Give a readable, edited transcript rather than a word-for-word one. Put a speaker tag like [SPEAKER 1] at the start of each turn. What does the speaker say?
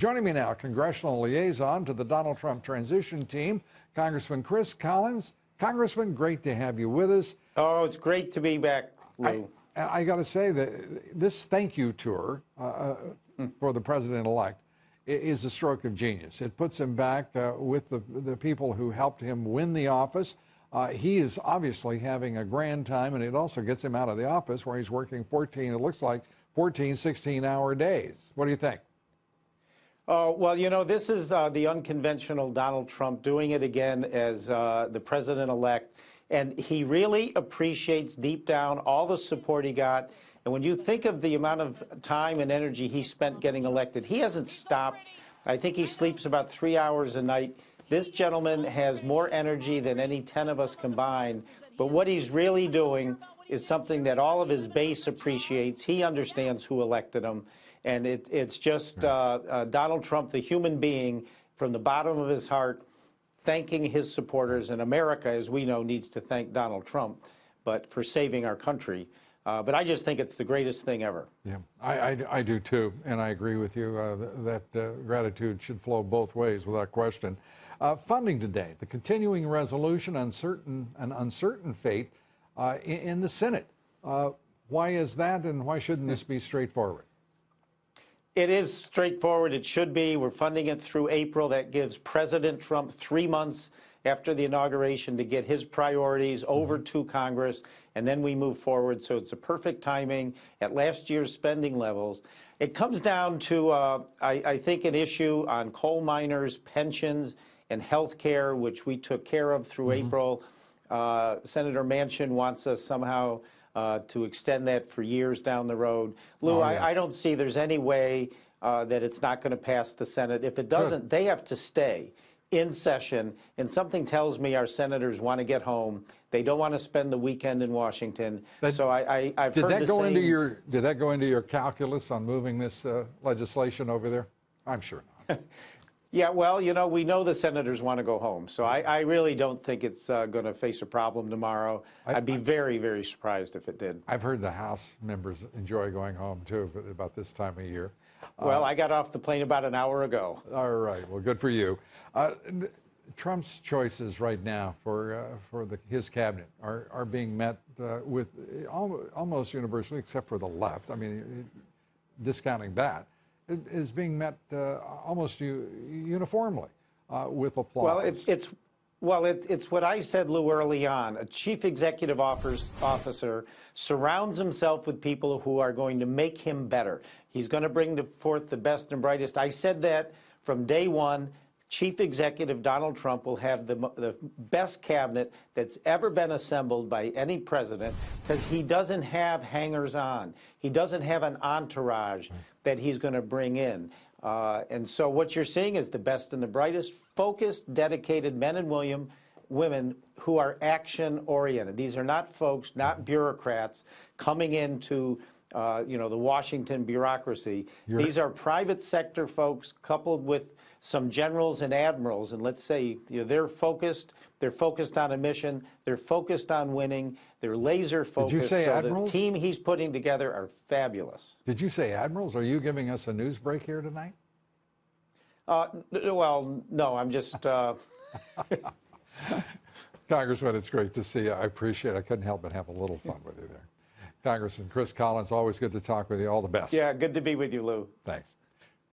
[SPEAKER 1] Joining me now, Congressional Liaison to the Donald Trump Transition Team, Congressman Chris Collins. Congressman, great to have you with us.
[SPEAKER 2] Oh, it's great to be back, Lou.
[SPEAKER 1] I got to say that this thank you tour for the president-elect is a stroke of genius. It puts him back with the people who helped him win the office. He is obviously having a grand time, and it also gets him out of the office where he's working 16-hour days. What do you think?
[SPEAKER 2] Well, you know, this is the unconventional Donald Trump doing it again as the president-elect. And he really appreciates deep down all the support he got. And when you think of the amount of time and energy he spent getting elected, he hasn't stopped. I think he sleeps about 3 hours a night. This gentleman has more energy than any 10 of us combined. But what he's really doing is something that all of his base appreciates. He understands who elected him. And it's just Donald Trump, the human being, from the bottom of his heart, thanking his supporters. And America, as we know, needs to thank Donald Trump for saving our country. But I just think it's the greatest thing ever.
[SPEAKER 1] Yeah, I do too, and I agree with you that gratitude should flow both ways without question. Funding today, the continuing resolution, an uncertain fate in the Senate. Why is that, and why shouldn't this be straightforward?
[SPEAKER 2] It is straightforward. It should be. We're funding it through April. That gives President Trump 3 months after the inauguration to get his priorities over to Congress, and then we move forward. So it's a perfect timing at last year's spending levels. It comes down to, I think, an issue on coal miners, pensions, and health care, which we took care of through April. Senator Manchin wants us somehow to extend that for years down the road. Lou, yes. I don't see there's any way that it's not going to pass the Senate. If it doesn't, they have to stay in session, and something tells me our senators want to get home. They don't want to spend the weekend in Washington. So I've heard the same.
[SPEAKER 1] Did that go into your calculus on moving this legislation over there? I'm sure not.
[SPEAKER 2] Yeah, well, you know, we know the senators want to go home, so I really don't think it's going to face a problem tomorrow. I'd be very, very surprised if it did.
[SPEAKER 1] I've heard the House members enjoy going home, too, about this time of year.
[SPEAKER 2] Well, I got off the plane about an hour ago.
[SPEAKER 1] All right. Well, good for you. Trump's choices right now for his cabinet are being met with almost universally, except for the left. I mean, discounting that. It is being met almost uniformly with applause.
[SPEAKER 2] Well, it's what I said, Lou, early on. A chief executive officer surrounds himself with people who are going to make him better. He's going to bring forth the best and brightest. I said that from day one. Chief Executive Donald Trump will have the best cabinet that's ever been assembled by any president, because he doesn't have hangers-on. He doesn't have an entourage that he's going to bring in. And so what you're seeing is the best and the brightest, focused, dedicated men and women who are action-oriented. These are not folks, not bureaucrats coming into the Washington bureaucracy. These are private sector folks coupled with some generals and admirals, and let's say they're focused on a mission, they're focused on winning, they're laser focused.
[SPEAKER 1] Did you say admirals?
[SPEAKER 2] The team he's putting together are fabulous.
[SPEAKER 1] Did you say admirals? Are you giving us a news break here tonight?
[SPEAKER 2] Well, no, I'm just...
[SPEAKER 1] Congressman, it's great to see you. I appreciate it. I couldn't help but have a little fun with you there. Congressman Chris Collins, always good to talk with you. All the best.
[SPEAKER 2] Yeah, good to be with you, Lou.
[SPEAKER 1] Thanks.